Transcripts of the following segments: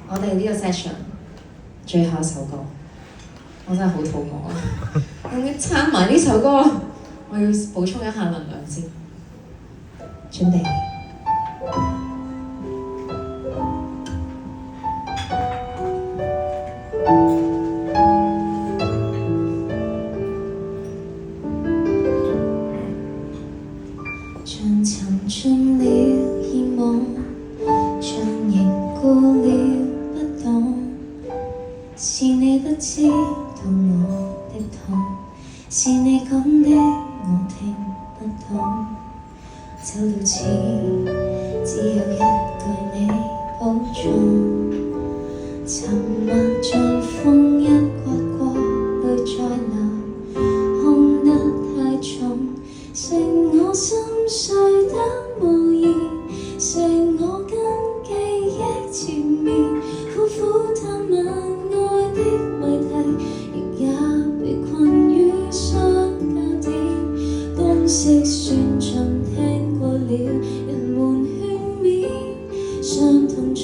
我哋呢個 session 最後一首歌，我真係好肚餓啊！會唔會撐埋呢首歌？我要補充一下能量先。準備。像沉進了熱網，像凝固了不動，是你不知道我的痛，是你講的我聽不懂，走到此只有一句你保重，沉默像風一刮過淚再流，空得太重，剩我心碎得無言，剩我跟記憶纏綿，苦苦探問愛的謎題，亦也被困於相交點，公式算盡聽過了，人們勸勉，傷痛在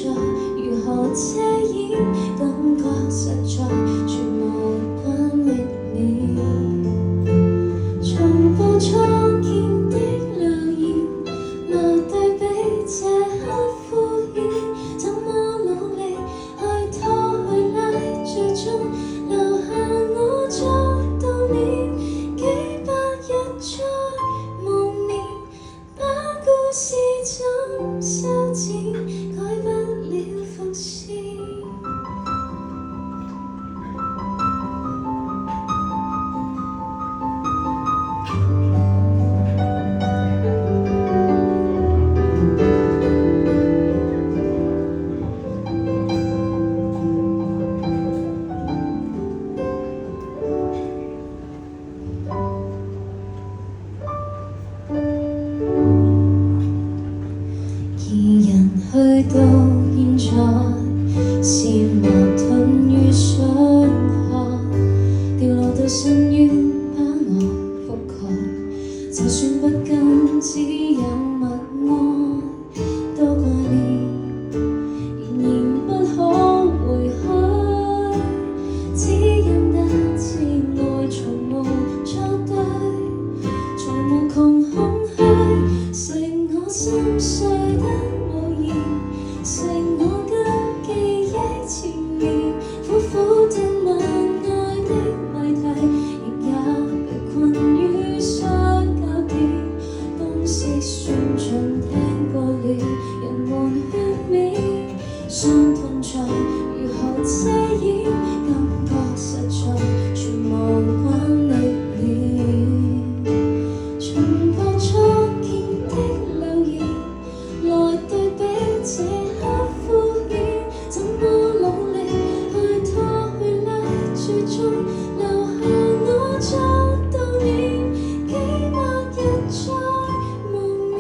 如何遮掩，感覺實在絕無關歷練，重播初見的留言，來對比這刻敷衍，怎麼努力去拖去拉，最終留下我作悼念，幾百日再夢眠，把故事怎修剪，改不了伏線。二人去到現在，是矛盾與傷害，掉落到深淵把我覆蓋，就算不甘只有默哀，多掛念，然而不可回去，只因得知愛從無作對，從無窮空虛，剩我心碎得無言，剩我跟記憶纏綿，苦苦探問愛的謎題，亦也被困於相交點，公式算盡聽過了，人們勸勉，傷痛在如何遮掩，感覺實在全無關歷練，重播初見的留言，來對比這刻敷衍，怎麼努力去拖去拉，最終留下我作悼念，幾百日再夢眠，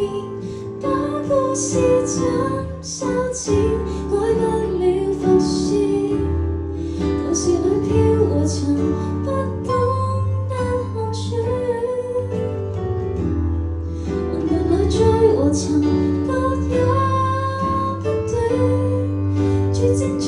把故事怎修剪，改不了伏線，舊時裏飄和塵，不懂得看穿，雲霧裏追和尋，覺也不斷，絕症中